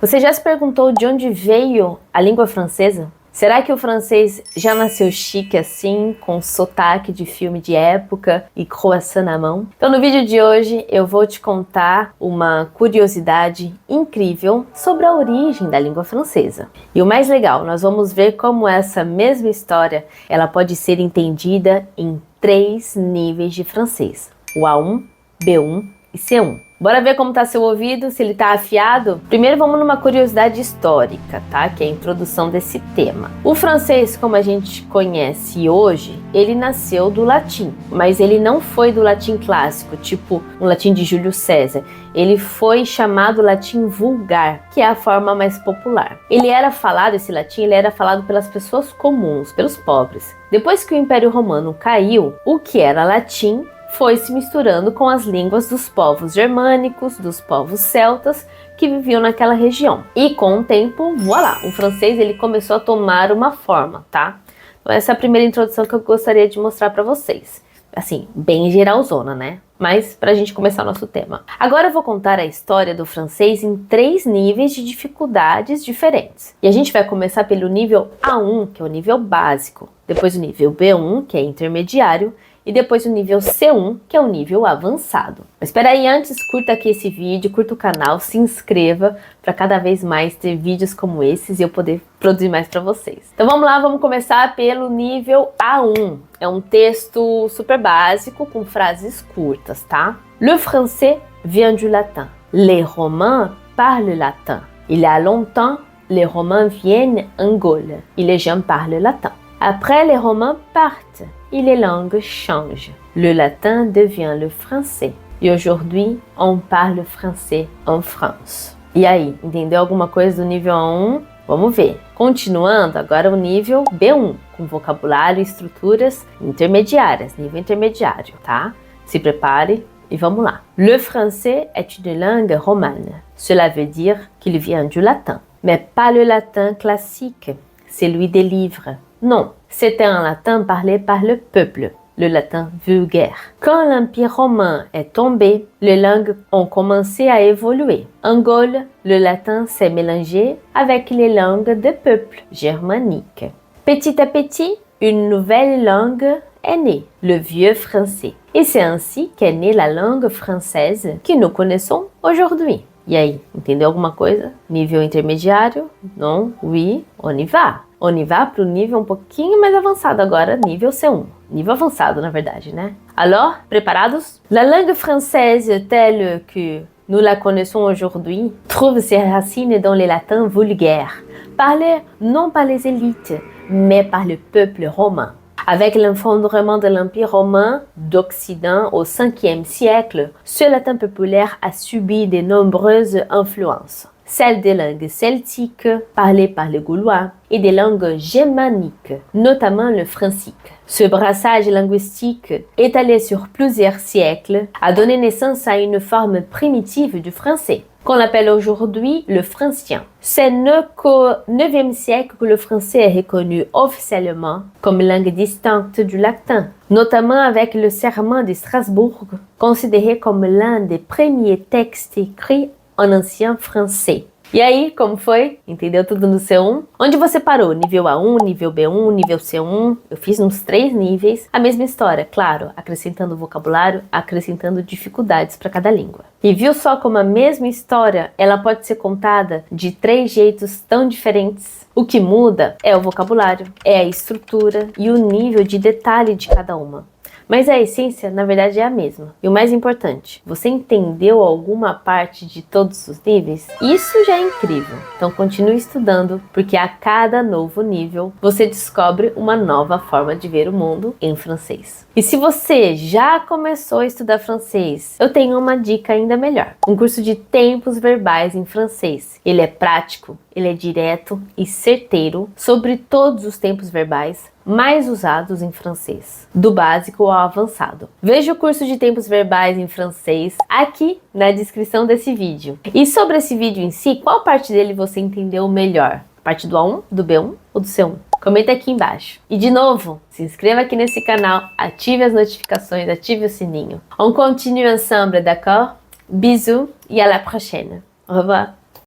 Você já se perguntou de onde veio a língua francesa? Será que o francês já nasceu chique assim, com sotaque de filme de época e croissant na mão? Então no vídeo de hoje eu vou te contar uma curiosidade incrível sobre a origem da língua francesa. E o mais legal, nós vamos ver como essa mesma história ela pode ser entendida em 3 níveis de francês: o A1, B1 e C1. Bora ver como tá seu ouvido, se ele tá afiado? Primeiro vamos numa curiosidade histórica, tá? Que é a introdução desse tema. O francês, como a gente conhece hoje, ele nasceu do latim, mas ele não foi do latim clássico, tipo um latim de Júlio César. Ele foi chamado latim vulgar, que é a forma mais popular. Esse latim era falado pelas pessoas comuns, pelos pobres. Depois que o Império Romano caiu, o que era latim foi se misturando com as línguas dos povos germânicos, dos povos celtas que viviam naquela região. E com o tempo, voilà, o francês ele começou a tomar uma forma, tá? Então essa é a primeira introdução que eu gostaria de mostrar para vocês. Assim, bem geralzona, né? Mas pra gente começar o nosso tema. Agora eu vou contar a história do francês em 3 níveis de dificuldades diferentes. E a gente vai começar pelo nível A1, que é o nível básico. Depois o nível B1, que é intermediário. E depois o nível C1, que é o nível avançado. Mas espera aí, antes curta aqui esse vídeo, curta o canal, se inscreva para cada vez mais ter vídeos como esses e eu poder produzir mais para vocês. Então vamos lá, vamos começar pelo nível A1. É um texto super básico com frases curtas, tá? Le français vient du latin. Les Romains parlent latin. Il y a longtemps, les Romains viennent en Gaule et les gens parlent latin. Après, les Romains partent et les langues changent. Le latin devient le français. E aujourd'hui, on parle français en France. E aí, entendeu alguma coisa do nível A1? Vamos ver. Continuando, agora o nível B1, com vocabulário e estruturas intermediárias, nível intermediário, tá? Se prepare e vamos lá. Le français est une langue romane. Cela veut dire qu'il vient du latin. Mais pas le latin classique, celui des livres. Non, c'était un latin parlé par le peuple, le latin vulgaire. Quand l'Empire romain est tombé, les langues ont commencé à évoluer. En Gaule, le latin s'est mélangé avec les langues des peuples germaniques. Petit à petit, une nouvelle langue est née, le vieux français. Et c'est ainsi qu'est née la langue française que nous connaissons aujourd'hui. E aí, entendeu alguma coisa? Nível intermediário? Non? Oui? On y va! On y va para o nível um pouquinho mais avançado agora, nível C1. Nível avançado, na verdade, né? Alors, preparados? La langue française telle que nous la connaissons aujourd'hui trouve ses racines dans les latins vulgaires, parlés non par les élites, mais par le peuple romain. Avec l'effondrement de l'Empire romain d'Occident au 5e siècle, ce latin populaire a subi de nombreuses influences. Celles des langues celtiques parlées par les Gaulois et des langues germaniques, notamment le francique. Ce brassage linguistique, étalé sur plusieurs siècles, a donné naissance à une forme primitive du français, qu'on appelle aujourd'hui le francien. C'est qu'au 9e siècle que le français est reconnu officiellement comme langue distincte du latin, notamment avec le Serment de Strasbourg, considéré comme l'un des premiers textes écrits en ancien français. E aí, como foi? Entendeu tudo no C1? Onde você parou? Nível A1, nível B1, nível C1? Eu fiz nos 3 níveis. A mesma história, claro, acrescentando vocabulário, acrescentando dificuldades para cada língua. E viu só como a mesma história, ela pode ser contada de 3 jeitos tão diferentes? O que muda é o vocabulário, é a estrutura e o nível de detalhe de cada uma. Mas a essência, na verdade, é a mesma. E o mais importante, você entendeu alguma parte de todos os níveis? Isso já é incrível. Então continue estudando, porque a cada novo nível, você descobre uma nova forma de ver o mundo em francês. E se você já começou a estudar francês, eu tenho uma dica ainda melhor. Um curso de tempos verbais em francês. Ele é prático, ele é direto e certeiro sobre todos os tempos verbais mais usados em francês, do básico ao avançado. Veja o curso de tempos verbais em francês aqui na descrição desse vídeo. E sobre esse vídeo em si, qual parte dele você entendeu melhor? A parte do A1, do B1 ou do C1? Comenta aqui embaixo. E de novo, se inscreva aqui nesse canal, ative as notificações, ative o sininho. On continue ensemble, d'accord? Bisous et à la prochaine. Au revoir.